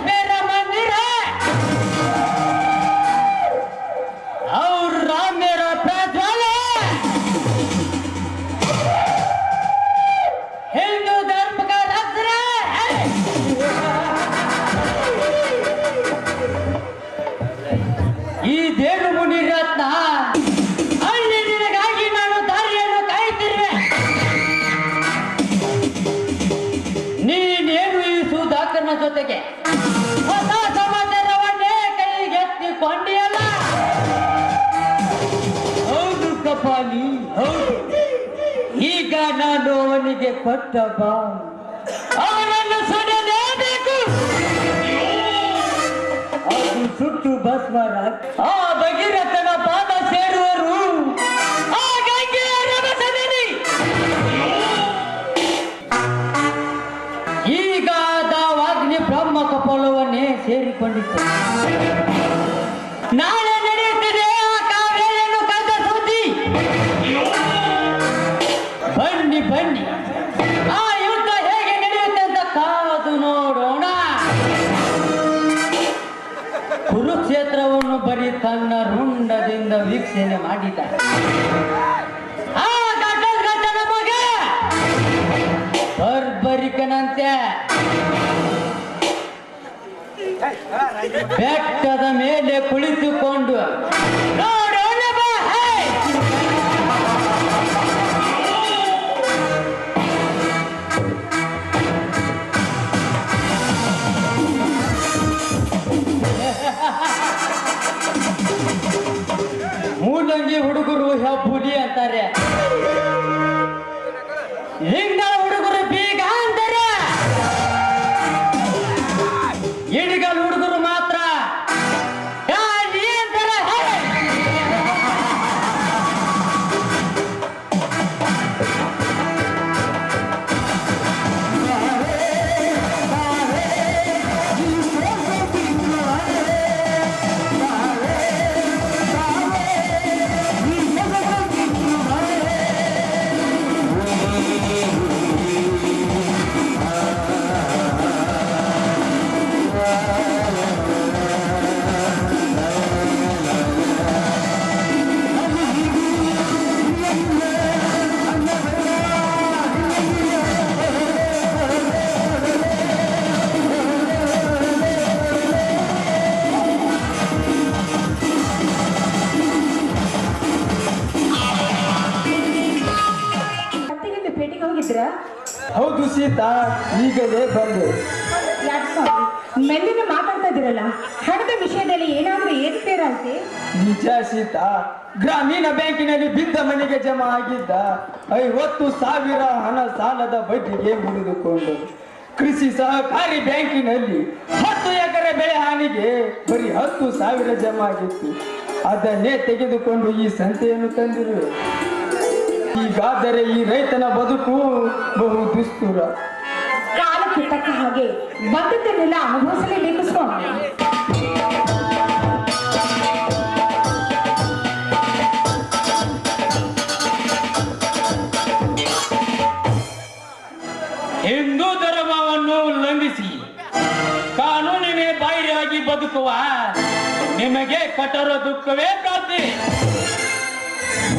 मेरा मंदिर है और राम मेरा प्रज्वल है। हिंदू धर्म का रत्न है। ಈ ದೇನು ಮುನಿ ರತ್ನ ಅಲ್ಲಿ ನಿನಗಾಗಿ ನಾನು ದಾರಿಯನ್ನು ಕಾಯುತ್ತಿರುವೆ. ನೀನೇನು ಈ ಸುಧಾಕರ್ನ ಜೊತೆಗೆ ಹೊಸ ಸಮಾಚಾರವನ್ನೇ ಕೈಗೆತ್ತಿಕೊಂಡಿಯಲ್ಲ? ಹೌದು ಕಪಾಲಿ, ಹೌದು. ಈಗ ನಾನು ಅವನಿಗೆ ಕೊಟ್ಟ ಬಾ ಅವನನ್ನು ಸುಡಲೇಬೇಕು. ಅದು ಸುಟ್ಟು ಭಸ್ಮರ ಆ ಭಗೀರಥನ ಪಾದ ಸೇರುವರು ಆ ಗಂಗೆಯ ರಭಸದಲ್ಲಿ. ಈಗ ದಾವಾಗ್ನಿ ಬ್ರಹ್ಮ ಕಪಾಲವನ್ನೇ ಸೇರಿಕೊಂಡಿತ್ತು. ನಾಳೆ ನಡೆಯುತ್ತಿದೆ ಆ ಕಾವೇರಿಯನ್ನು ಕದ್ದ ಸುದ್ದಿ. ಬನ್ನಿ ಬನ್ನಿ, ಆ ಯುದ್ಧ ಹೇಗೆ ನಡೆಯುತ್ತೆ ಅಂತ ಕಾದು ನೋಡೋಣ. ಕುರುಕ್ಷೇತ್ರವನ್ನು ಬರೀ ತನ್ನ ರುಂಡದಿಂದ ವೀಕ್ಷಣೆ ಮಾಡಿದ ಆ ಗಡ್ಡ ಮಗ ಬರ್ಬರಿಕನಂತೆ ಬೆಟ್ಟದ ಮೇಲೆ ಕುಳಿತುಕೊಂಡು ನೋಡೋಣ ಬಾ. ಮೂಲಂಗಿ ಹುಡುಗರು ಹೆಬ್ಬುಲಿ ಅಂತಾರೆ, ಲಿಂಗ ಹುಡುಗರು ಬೀಗ ಅಂತಾರೆ, ಇಡಿಗಲ್ ಹುಡುಗರು ಮಾತ್ರ ಗಾಳಿ ಅಂತಾರೆ. ಭೇಟಿಗೆ ಹೋಗಿದ್ರಾ? ಹೌದು ಸೀತಾ, ಈಗಲೇ ಬಂದೆ. ಯಾಕೆ ಸ್ವಾಮಿ ಮೆಲ್ಲಿನ ಮಾತಾಡ್ತಾ ಇದ್ದೀರಲ್ಲ? ಹಣದ ವಿಷಯದಲ್ಲಿ ಏನಾದ್ರೂ ಏರುಪೇರಾಯ್ತೆ? ನಿಜ ಸೀತಾ, ಗ್ರಾಮೀಣ ಬ್ಯಾಂಕಿನಲ್ಲಿ ಬಿದ್ದ ಮನೆಗೆ ಜಮಾ ಆಗಿದ್ದ 50,000 ಹಣ ಸಾಲದ ಬಡ್ಡಿಗೆ ಮುರಿದುಕೊಂಡು ಕೃಷಿ ಸಹಕಾರಿ ಬ್ಯಾಂಕಿನಲ್ಲಿ 10 ಎಕರೆ ಬೆಳೆ ಹಾನಿಗೆ ಬರೀ 10,000 ಜಮಾ ಆಗಿತ್ತು. ಅದನ್ನೇ ತೆಗೆದುಕೊಂಡು ಈ ಸಂತೆಯನ್ನು ತಂದಿರುವೆ. ಹೀಗಾದರೆ ಈ ರೈತನ ಬದುಕು ಬಹು ದುಸ್ತುರ. ಕಾಲಕ್ಕೆ ತಕ್ಕ ಹಾಗೆ ಬಂದದ್ದನ್ನೆಲ್ಲ ಅನುಭವಿಸಲೇಬೇಕು ಸ್ವಾಮಿ. ಹಿಂದೂ ಧರ್ಮವನ್ನು ಉಲ್ಲಂಘಿಸಿ ಕಾನೂನಿಗೆ ಬಾಹಿರವಾಗಿ ಬದುಕುವ ನಿಮಗೆ ಕಠೋರ ದುಃಖವೇ ಪ್ರಾಪ್ತಿ.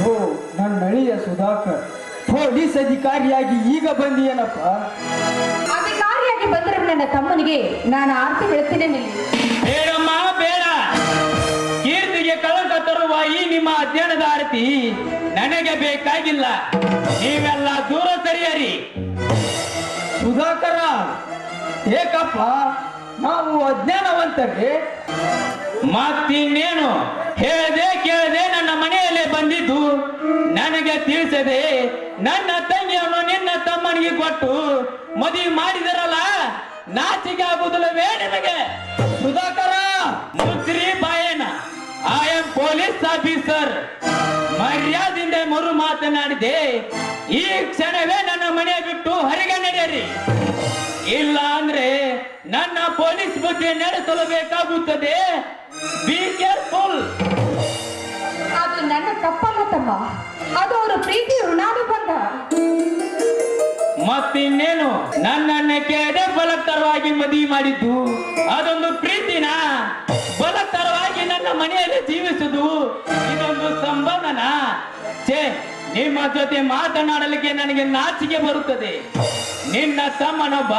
ಓ ನನ್ನ ಅಳಿಯ ಸುಧಾಕರ್, ಪೊಲೀಸ್ ಅಧಿಕಾರಿಯಾಗಿ ಈಗ ಬಂದಿಯೇನಪ್ಪ? ಅಧಿಕಾರಿಯಾಗಿ ಬಂದರೆ ನನ್ನ ತಮ್ಮನಿಗೆ ನಾನು ಆರ್ತಿ ಹೇಳ್ತೇನೆ. ಬೇಡಮ್ಮ ಬೇಡ, ಕೀರ್ತಿಗೆ ಕಳಂಕ ತರುವ ಈ ನಿಮ್ಮ ಅಧ್ಯಯನದ ಆರತಿ ನನಗೆ ಬೇಕಾಗಿಲ್ಲ. ನೀವೆಲ್ಲ ದೂರ ಸರಿಯರಿ. ಸುಧಾಕರ, ಏಕಪ್ಪ ನಾವು ಅಜ್ಞಾನವಂತರೇ? ಮತ್ತಿನ್ನೇನು ಹೇಳದೆ ಕೇಳದೆ ನನ್ನ ಮನೆಯಲ್ಲೇ ಬಂದಿದ್ದು ನನಗೆ ತಿಳಿಸದೆ ನನ್ನ ತಂಗಿಯನ್ನು ನಿನ್ನ ತಮ್ಮನಿಗೆ ಕೊಟ್ಟು ಮದುವೆ ಮಾಡಿದರಲ್ಲ, ನಾಚಿಕೆ ಆಗುವುದಿಲ್ಲವೇ ನಿಮಗೆ? ಸುಧಾಕರ, ಮುಚ್ರಿ ಬಾಯನ. I am police officer. ಮರ್ಯಾದಿಂದ ಮರು ಮಾತನಾಡಿದೆ. ಈ ಕ್ಷಣವೇ ನನ್ನ ಮನೆ ಬಿಟ್ಟು ಹೊರಗೆ ನಡೆಯಿರಿ. ಇಲ್ಲ ಅಂದ್ರೆ ನನ್ನ ಪೊಲೀಸ್ ಬುದ್ಧಿ ನಡೆಸಲು ಬೇಕಾಗುತ್ತದೆ. Be careful. ಅದು ನನ್ನ ತಪ್ಪಲ್ಲ ತಮ್ಮ, ಅದು ಅವರ ಪ್ರೀತಿ ಋಣಾನುಬಂಧ. ಮತ್ತಿನ್ನೇನು ನನ್ನನ್ನ ಕೇಳದೆ ಬಲತ್ತರವಾಗಿ ಮದುವೆ ಮಾಡಿದ್ದು ಅದೊಂದು ಪ್ರೀತಿನ ಬಲತ್ತರವಾಗಿ ನನ್ನ ಮನೆಯಲ್ಲಿ ಜೀವಿಸುವುದು ಇದೊಂದು ಸಂಬಂಧನ ಛೇ ನಿಮ್ಮ ಜೊತೆ ಮಾತನಾಡಲಿಕ್ಕೆ ನನಗೆ ನಾಚಿಕೆ ಬರುತ್ತದೆ. ನಿನ್ನ ತಮ್ಮನೊಬ್ಬ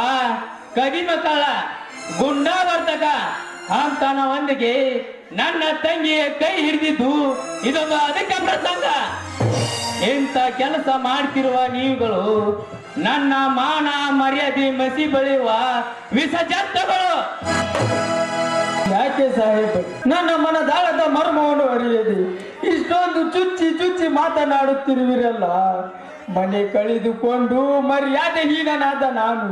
ಕದಿಮೆ ಕಳ್ಳ ಗುಂಡಾವರ್ತಕ ಅಂತನವೊಂದಿಗೆ ನನ್ನ ತಂಗಿಯ ಕೈ ಹಿಡಿದಿದ್ದು ಇದೊಂದು ಅಧಿಕ ಪ್ರಸಂಗ. ಇಂಥ ಕೆಲಸ ಮಾಡ್ತಿರುವ ನೀವುಗಳು ನನ್ನ ಮಾನ ಮರ್ಯಾದೆ ಮಸಿ ಬಳಿಯುವ ವಿಸರ್ಜಂತಗಳು. ಯಾಕೆ ಸಾಹೇಬ್ ನನ್ನ ಮನದಾಳದ ಮರ್ಮವನ್ನು ಅರಿಯದೆ ಇಷ್ಟೊಂದು ಚುಚ್ಚಿ ಚುಚ್ಚಿ ಮಾತನಾಡುತ್ತಿರುವಿರಲ್ಲ? ಮನೆ ಕಳೆದುಕೊಂಡು ಮರ್ಯಾದೆ ಹೀನನಾದ ನಾನು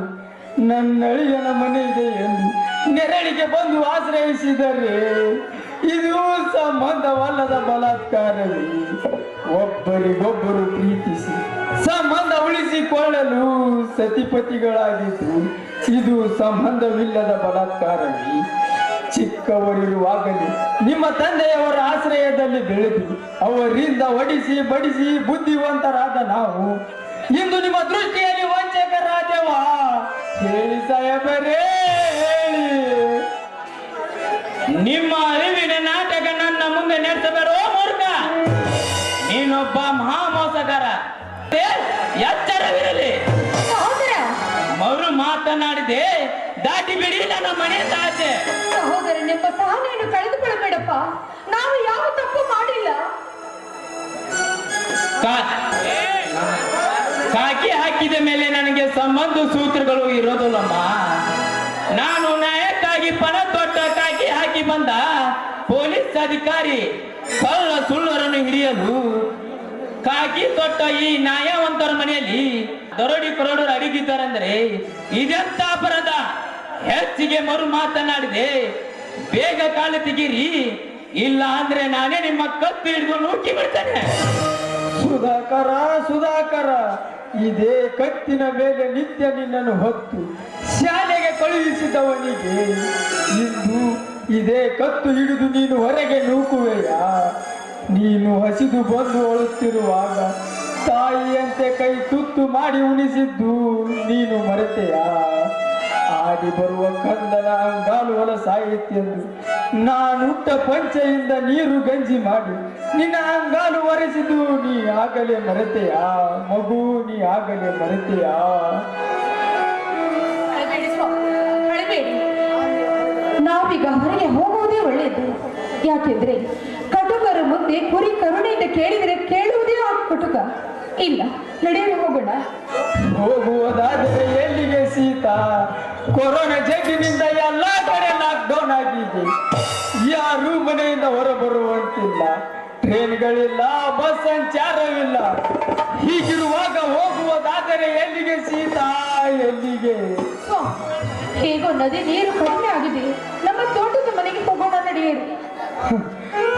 ನನ್ನ ಅಳಿಯನ ಮನೆ ಇದೆ ಎಂದು ನೆರಳಿಗೆ ಬಂದು ಆಶ್ರಯಿಸಿದರೆ ಇದು ಸಂಬಂಧವಲ್ಲದ ಬಲಾತ್ಕಾರವೇ? ಒಬ್ಬರಿಗೊಬ್ಬರು ಪ್ರೀತಿಸಿ ಸಂಬಂಧ ಉಳಿಸಿಕೊಳ್ಳಲು ಸತಿಪತಿಗಳಾಗಿದ್ದು ಇದು ಸಂಬಂಧವಿಲ್ಲದ ಬಲಾತ್ಕಾರವೇ? ಚಿಕ್ಕವರಿರುವಾಗಲೇ ನಿಮ್ಮ ತಂದೆಯವರ ಆಶ್ರಯದಲ್ಲಿ ಬೆಳೆದು ಅವರಿಂದ ಒಡಿಸಿ ಬಡಿಸಿ ಬುದ್ಧಿವಂತರಾದ ನಾವು ಇಂದು ನಿಮ್ಮ ದೃಷ್ಟಿಯಲ್ಲಿ ವಂಚಕರಾದೆವಾ? ಹೇಳಿ ಸಾಹೇಬರೇ, ಹೇಳಿ. ನಿಮ್ಮ ಅರಿವಿನ ನಾಟಕ ನನ್ನ ಮುಂದೆ ನಡೆಸಬೇಡೋ ಮೂರ್ಖ. ನೀನೊಬ್ಬ ಮಹಾಮೋಸಗಾರ, ಎಚ್ಚರವಿರಲಿ. ಮರು ಮಾತನಾಡಿದೆ ದಾಟಿ ಬಿಡಿ ನನ್ನ ಮನೆಯಿಂದ ಆಚೆ. ಸಹೋದರ ನಿಮ್ಮ ಸಹನೆಯನ್ನು ಕಳೆದುಕೊಳ್ಳಬೇಡಪ್ಪ, ನಾವು ಯಾವ ತಪ್ಪು ಮಾಡಿಲ್ಲ. ಕಾಕಿ ಹಾಕಿದ ಮೇಲೆ ನನಗೆ ಸಂಬಂಧ ಸೂತ್ರಗಳು ಇರೋದಿಲ್ಲಮ್ಮ. ನಾನು ನ್ಯಾಯಕ್ಕಾಗಿ ಪಣ ತೊಟ್ಟ ಕಾಕಿ ಹಾಕಿ ಬಂದ ಪೊಲೀಸ್ ಅಧಿಕಾರಿ ಕಳ್ಳ ಸುಳ್ಳರನ್ನು ಹಿಡಿಯಲು ಕಾಕಿ ತೊಟ್ಟ ಈ ನ್ಯಾಯವಂತರ ಮನೆಯಲ್ಲಿ ದರೋಡಿ ಕರೋಡರು ಅಡಗಿದ್ದಾರೆಂದರೆ ಇದೆಂತ ಅಪರಾಧ? ಹೆಚ್ಚಿಗೆ ಮರು ಮಾತನಾಡಿದೆ ಬೇಗ ಕಾಲು ತೆಗೀರಿ, ಇಲ್ಲ ಅಂದ್ರೆ ನಾನೇ ನಿಮ್ಮ ಕತ್ತು ಹಿಡಿದು ನೂಕಿ ಬಿಡ್ತೇನೆ. ಸುಧಾಕರ, ಸುಧಾಕರ, ಇದೇ ಕತ್ತಿನ ಮೇಲೆ ನಿತ್ಯ ನಿನ್ನನ್ನು ಹೊತ್ತು ಶಾಲೆಗೆ ಕಳುಹಿಸಿದವನಿಗೆ ಇಂದು ಇದೇ ಕತ್ತು ಹಿಡಿದು ನೀನು ಹೊರಗೆ ನೂಕುವೆಯಾ? ನೀನು ಹಸಿದು ಬಂದು ಅಳುತ್ತಿರುವಾಗ ತಾಯಿಯಂತೆ ಕೈ ತುತ್ತು ಮಾಡಿ ಉಣಿಸಿದ್ದು ನೀನು ಮರೆತೆಯಾ? ಆಡಿ ಬರುವ ಕಂದನ ಅಂಗಾಲು ಹೊಲಸಾಯಿತೆಂದು ನಾನುಟ್ಟ ಪಂಚೆಯಿಂದ ನೀರು ಗಂಜಿ ಮಾಡಿ ನಿನ್ನ ಅಂಗಾಲು ಒರೆಸಿದ್ದು ನೀ ಆಗಲೇ ಮರೆತೆಯಾ? ಮಗು, ನೀ ಆಗಲೇ ಮರೆತೆಯಾ? ನಾವೀಗ ಹೊರಗೆ ಹೋಗುವುದೇ ಒಳ್ಳೆಯದು. ಯಾಕೆಂದ್ರೆ ಕಟುಕರ ಮುಂದೆ ಕುರಿ ಕರುಣೆಯಿಂದ ಕೇಳಿದರೆ ಕೇಳುವುದೇ ಆ ಕಟುಕ. ಇಲ್ಲ, ನಡೆಯಲು ಹೋಗೋಣ. ಹೋಗುವುದಾದರೆ ಎಲ್ಲಿಗೆ ಸೀತಾ? ಕೊರೋನಾ ಜಗ್ಗಿನಿಂದ ಎಲ್ಲ ಕಡೆ ಲಾಕ್ಡೌನ್ ಆಗಿದೆ. ಯಾರು ಮನೆಯಿಂದ ಹೊರಬರುವಂತಿಲ್ಲ, ಟ್ರೈನ್ಗಳಿಲ್ಲ, ಬಸ್ ಸಂಚಾರವಿಲ್ಲ. ಹೀಗಿರುವಾಗ ಹೋಗುವುದಾದರೆ ಎಲ್ಲಿಗೆ ಸೀತಾ, ಎಲ್ಲಿಗೆ? ಹೇಗೋ ನದಿ ನೀರು ಕಡಿಮೆ ಆಗಿದೆ, ನಮ್ಮ ತೋಟದ ಮನೆಗೆ ಹೋಗೋಣ, ನಡೆಯಿರಿ.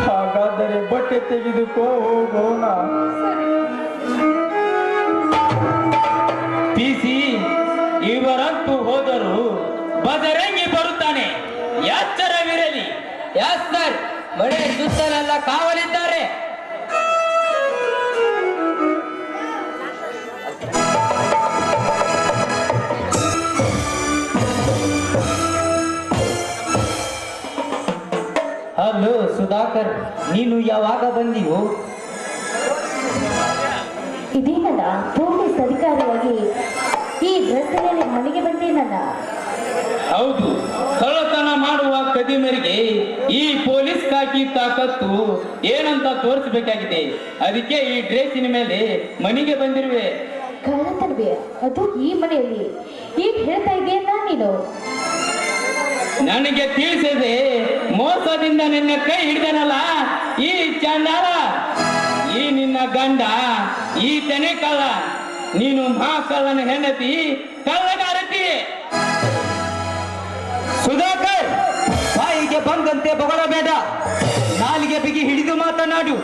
ಹಾಗಾದರೆ ಬಟ್ಟೆ ತೆಗೆದುಕೋ, ಹೋಗೋಣ. ಪಿಸಿ ಇವರಂತೂ ಹೋದರು, ಬದರಂಗಿ ಬರುತ್ತಾನೆ, ಎಚ್ಚರವಿರಲಿ. ಯಾಸ್ ಸರ್, ಮನೆ ಸುತ್ತಲೆಲ್ಲ ಕಾವಲಿದ್ದಾರೆ. ಹಲೋ ಸುಧಾಕರ್, ನೀನು ಯಾವಾಗ ಬಂದೀವು? ಇದೇನಲ್ಲ ಪೊಲೀಸ್ ಅಧಿಕಾರಿಯಾಗಿ ಈ ಡ್ರೆಸ್ಸಿನಲ್ಲಿ ಮನೆಗೆ ಬಂದೇನಲ್ಲ. ಹೌದು, ಕಳ್ಳತನ ಮಾಡುವ ಕದಿಮರಿಗೆ ಈ ಪೊಲೀಸ್ ಕಾಕಿ ತಾಕತ್ತು ಏನಂತ ತೋರಿಸಬೇಕಾಗಿದೆ. ಅದಕ್ಕೆ ಈ ಡ್ರೆಸ್ಸಿನ ಮೇಲೆ ಮನೆಗೆ ಬಂದಿರುವೆ. ಕಳ್ಳತನವೇ? ಅದು ಈ ಮನೆಯಲ್ಲಿ? ಈಗ ಹೇಳ್ತಾ ಇದೆಯಲ್ಲ ನೀನು? ನನಗೆ ತಿಳಿಸದೆ ಮೋಸದಿಂದ ನಿನ್ನ ಕೈ ಹಿಡಿದನಲ್ಲ ಈ ಚಂಡಾಲ, ಈ ನಿನ್ನ ಗಂಡ ಈ ತೆನೆ ಕಳ್ಳ. ನೀನು ಮಹಾಕಳ್ಳನ ಹೆಂಡತಿ, ಕಳ್ಳಗಾರತಿ. ಸುಧಾಕರ್, ಬಾಯಿಗೆ ಬಂದಂತೆ ಬೊಗಳಬೇಡ, ನಾಲಿಗೆ ಬಿಗಿ ಹಿಡಿದು ಮಾತನಾಡು.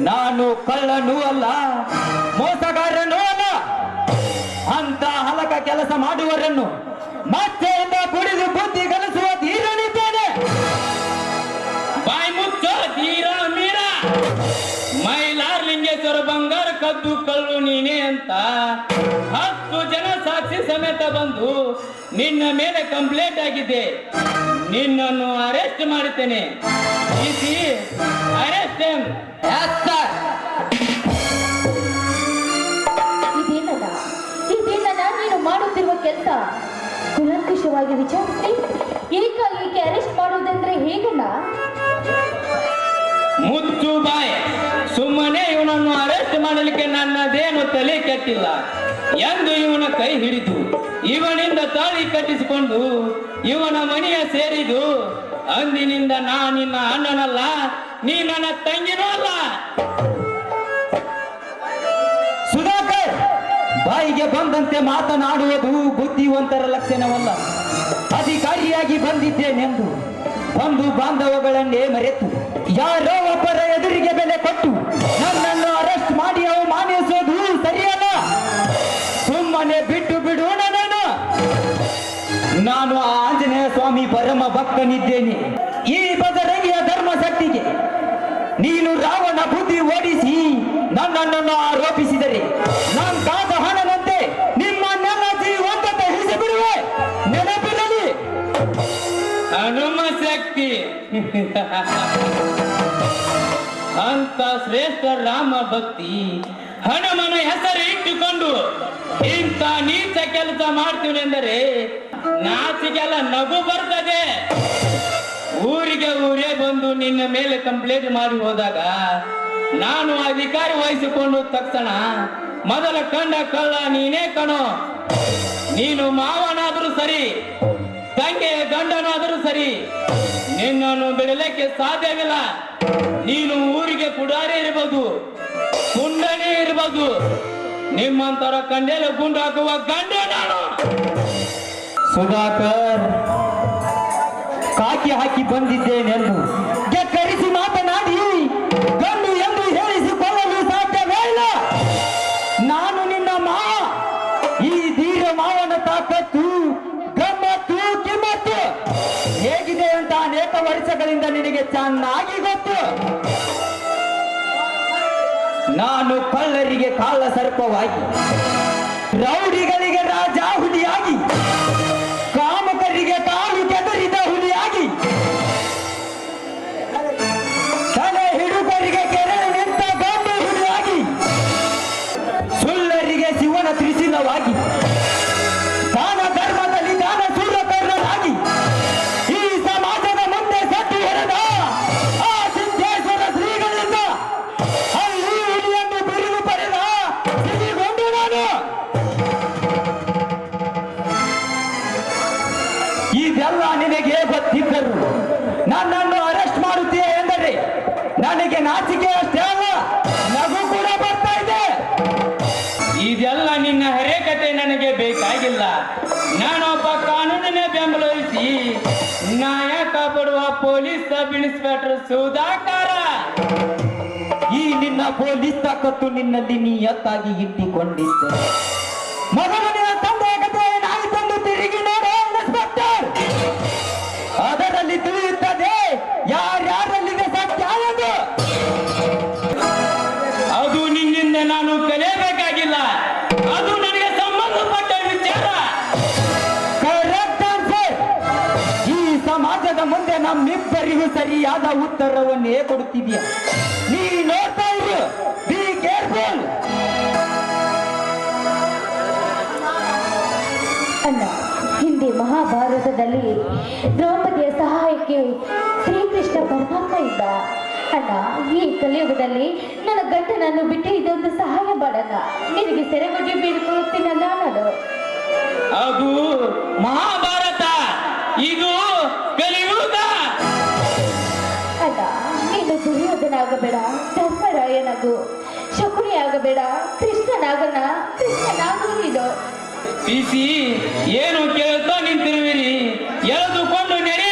ನಾನು ಕಳ್ಳನೂ ಅಲ್ಲ, ಮೋಸಗಾರನೂ ಅಲ್ಲ. ಅಂತ ಹಲಕ ಕೆಲಸ ಮಾಡುವವರನ್ನು ಮತ್ತೆಯಿಂದ ಕುಡಿದು ಬುದ್ಧಿ ಕಲಿಸುವ ಧೀರನಿದ್ದೇನೆ. ಬಾಯಿ ಮುಚ್ಚೋ ಧೀರ ಮೀರ. ಮೈಲಾರ್ಲಿಂಗೇಶ್ವರ ಬಂಗಾರ ಕದ್ದು ಕಳ್ಳು ನೀನೇ ಅಂತ 10 ಸಮೇತ ಬಂದು ನಿನ್ನ ಮೇಲೆ ಕಂಪ್ಲೇಂಟ್ ಆಗಿದೆ. ನಿನ್ನನ್ನು ಅರೆಸ್ಟ್ ಮಾಡುತ್ತೇನೆ. ಅರೆಸ್ಟ್ ಇದೇನದ ನೀನು ಮಾಡುತ್ತಿರುವ ಕೆಲಸ ಕುಲಂಕುಷವಾಗಿ ವಿಚಾರಿಸಿ ಏಕಾಏಕಿ ಅರೆಸ್ಟ್ ಮಾಡುವುದಂದ್ರೆ ಹೇಗಲ್ಲ? ಮುಚ್ಚು ಬಾಯ್. ಸುಮ್ಮನೆ ಇವನನ್ನು ಅರೆಸ್ಟ್ ಮಾಡಲಿಕ್ಕೆ ನನ್ನದೇನು ತಲೆ ಕೆಟ್ಟಿಲ್ಲ ಎಂದು ಇವನ ಕೈ ಹಿಡಿದು ಇವನಿಂದ ತಾಳಿ ಕಟ್ಟಿಸಿಕೊಂಡು ಇವನ ಮನೆಯ ಸೇರಿದು ಅಂದಿನಿಂದ ನಾ ನಿನ್ನ ಅಣ್ಣನಲ್ಲ, ನೀ ನನ್ನ ತಂಗಿನೂ ಅಲ್ಲ. ಸುಧಾಕರ್, ಬಾಯಿಗೆ ಬಂದಂತೆ ಮಾತನಾಡುವುದು ಬುದ್ಧಿವಂತರ ಲಕ್ಷಣವಲ್ಲ. ಅಧಿಕಾರಿಯಾಗಿ ಬಂದಿದ್ದೇನೆಂದು ಬಂಧು ಬಾಂಧವಗಳನ್ನೇ ಮರೆತು ಯಾರೋ ಒಬ್ಬರ ಎದುರಿಗೆ ಬೆಲೆ ಕೊಟ್ಟು ನನ್ನನ್ನು ಅರೆಸ್ಟ್ ಮಾಡಿ ಅವಮಾನಿಸೋದು ಸರಿಯಲ್ಲ. ಸುಮ್ಮನೆ ಬಿಟ್ಟು ಬಿಡು ನನ್ನನ್ನು. ನಾನು ಆ ಆಂಜನೇಯ ಸ್ವಾಮಿ ಪರಮ ಭಕ್ತನಿದ್ದೇನೆ. ಈ ಬಜರಂಗಿಯ ಧರ್ಮ ಶಕ್ತಿಗೆ ನೀನು ರಾವಣ ಬುದ್ಧಿ ಓಡಿಸಿ ನನ್ನನ್ನು ಆರೋಪಿಸಿದರೆ ನಾನು ಕಾದ ಹಣನಂತೆ ನಿಮ್ಮನ್ನೆಲ್ಲ ಜೀವಂತ ಹಿಡಿಸಿಬಿಡುವೆ. ನೆನಪಿರಲಿ. ಹನುಮ ಶಕ್ತಿ ಅಂತ ಶ್ರೇಷ್ಠ ರಾಮ ಭಕ್ತಿ ಹನುಮನ ಹೆಸರು ಇಟ್ಟುಕೊಂಡು ಇಂಥ ನೀಚ ಕೆಲಸ ಮಾಡ್ತೀವಿ ಎಂದರೆ ನಾಚಿಗೆಲ್ಲ ನಗು ಬರ್ತದೆ. ಊರೇ ಬಂದು ನಿನ್ನ ಮೇಲೆ ಕಂಪ್ಲೇಂಟ್ ಮಾಡಿ ಹೋದಾಗ ನಾನು ಅಧಿಕಾರಿ ವಹಿಸಿಕೊಂಡು ತಕ್ಷಣ ಮೊದಲ ಕಂಡ ಕಳ್ಳ ನೀನೇ ಕಣೋ. ನೀನು ಮಾವನಾದರೂ ಸರಿ, ತಂಗೆಯ ಗಂಡನಾದರೂ ಸರಿ, ನಿನ್ನನ್ನು ಬಿಡಲಿಕ್ಕೆ ಸಾಧ್ಯವಿಲ್ಲ. ನೀನು ಊರಿಗೆ ಕುಡಾರಿ ಇರಬಹುದು, ಕುಂಡನೇ ಇರಬಹುದು, ನಿಮ್ಮಂತರ ಕಂಡೆಲೆ ಗುಂಡು ಹಾಕುವ ಗಂಡ ನಾನು. ಸುಧಾಕರ್, ಕಾಕಿ ಹಾಕಿ ಬಂದಿದ್ದೇನೆಂದು ಕರೆಸಿ ಮಾತನಾಡಿ ಗಂಡು ಎಂದು ಹೇಳಿಸಿಕೊಳ್ಳಲು ಸಾಧ್ಯವೇ ಇಲ್ಲ. ನಾನು ನಿನ್ನ ಮಾವ. ಈ ಧೀರ ಮಾವನ ತಾಕತ್ತು, ಗಮ್ಮತ್ತು, ಕಿಮ್ಮತ್ತು ಹೇಗಿದೆ ಅಂತ ಅನೇಕ ವರ್ಷಗಳಿಂದ ನಿನಗೆ ಚೆನ್ನಾಗಿ ಗೊತ್ತು. ನಾನು ಕಳ್ಳರಿಗೆ ಕಾಳ ಸರ್ಪವಾಗಿ, ರೌಡಿಗಳಿಗೆ ರಾಜ ಹುಲಿಯಾಗಿ, ಕಾಮಕರಿಗೆ ಕಾಲು ಕೆದರಿದ ಹುಲಿಯಾಗಿ, ತಲೆ ಹಿಡುಕರಿಗೆ ಕೆರಳು ನಿಂತ ಗಂಡು ಹುಲಿಯಾಗಿ, ಸುಳ್ಳರಿಗೆ ಶಿವನ ತ್ರಿಶೂಲವಾಗಿ, ದಾನ ಧರ್ಮದಲ್ಲಿ ದಾನ ಸೂರ್ಯಕರ್ಣನಾಗಿ ಈ ಸಮಾಜದ ಮುಂದೆ ಸತ್ತು ಹೊರದ ಆ ಸಿದ್ದೇಶ್ವರ ಶ್ರೀಗಳಿಂದ ಅಲ್ಲಿ ಹುಲಿಯನ್ನು ಬಿರುದು ಪಡೆದ ಸಿರಿಗೊಂಡು ನಾನು. ಇದೆಲ್ಲ ನಿನಗೆ ಗೊತ್ತಿದ್ದರು ನನ್ನನ್ನು ಅರೆಸ್ಟ್ ಮಾಡುತ್ತೀಯ ಎಂದರೆ ನನಗೆ ನಾಚಿಕೆ ಅಷ್ಟೇ ಅಲ್ಲ, ನಗು ಕೂಡ ಬರ್ತಾ ಇದೆ. ಇದೆಲ್ಲ ನಿನ್ನ ಹರೇಕತೆ ನನಗೆ ಬೇಕಾಗಿಲ್ಲ. ನಾನೊಬ್ಬ ಕಾನೂನಿನ ಬೆಂಬಲಿಸಿ ನ್ಯಾಯ ಕಾಪಾಡುವ ಪೊಲೀಸ್ ಸಬ್ ಇನ್ಸ್ಪೆಕ್ಟರ್ ಸುಧಾಕರ. ಈ ನಿನ್ನ ಪೊಲೀಸ್ ತಾಕತ್ತು ನಿನ್ನಲ್ಲಿ ನಿಯತ್ತಾಗಿ ಇಟ್ಟುಕೊಂಡಿದ್ದೆ. ಮೊದಲು ನಿನ್ನ ತಂದೆಯ ಕಥೆ ಏನಾಯಿತೆಂದು ತಿರುಗಿ ನೋಡು ಇನ್ಸ್ಪೆಕ್ಟರ್. ಅದರಲ್ಲಿ ತಿಳಿಯುತ್ತದೆ ಯಾರ್ಯಾರಲ್ಲಿದೆ ಸತ್ಯ ಎಂದು. ಅದು ನಿನ್ನಿಂದ ನಾನು ಕಲಿಯಬೇಕಾಗಿಲ್ಲ, ಅದು ನನಗೆ ಸಂಬಂಧಪಟ್ಟ ವಿಚಾರ. Correct answer. ಈ ಸಮಾಜದ ಮುಂದೆ ನಮ್ಮಿಬ್ಬರಿಗೂ ಸರಿಯಾದ ಉತ್ತರವನ್ನೇ ಕೊಡುತ್ತಿದ್ಯಾ. ನೀ ನೋಡ್ತಾ ಇರು, ಬಿ ಕೇರ್ಫುಲ್. ಅಣ್ಣ, ಹಿಂದೆ ಮಹಾಭಾರತದಲ್ಲಿ ದ್ರೌಪದಿಯ ಸಹಾಯಕ್ಕೆ ಶ್ರೀಕೃಷ್ಣ ಪರಮಾತ್ಮ ಇದ್ದ. ಅಣ್ಣ, ಈ ಕಲಿಯುಗದಲ್ಲಿ ನನ್ನ ಗಂಡನನ್ನು ಬಿಟ್ಟು ಇದೊಂದು ಸಹಾಯ ಮಾಡಣ್ಣ. ನಿನಗೆ ಸೆರೆಮುಗಿ ಬೀಳ್ಕೊಳ್ತೀನಲ್ಲ ನಾನು. ಅದು ಮಹಾಭಾರತ, ಇದು ಕಲಿಯುಗ. ಅಣ್ಣ, ನೀನು ದುರ್ಯೋಧನಾಗಬೇಡ, ಧರ್ಮರಾಯನಾಗು. ಶಕುನಿ ಆಗಬೇಡ, ಕೃಷ್ಣನಾಗಣ. ಕೃಷ್ಣನಾಗು ನೀನು. ಬಿಸಿ ಏನು ಕೇಳುತ್ತಾ ನಿಂತಿರುವಿರಿ? ಎಳೆದುಕೊಂಡು ನೆರೆ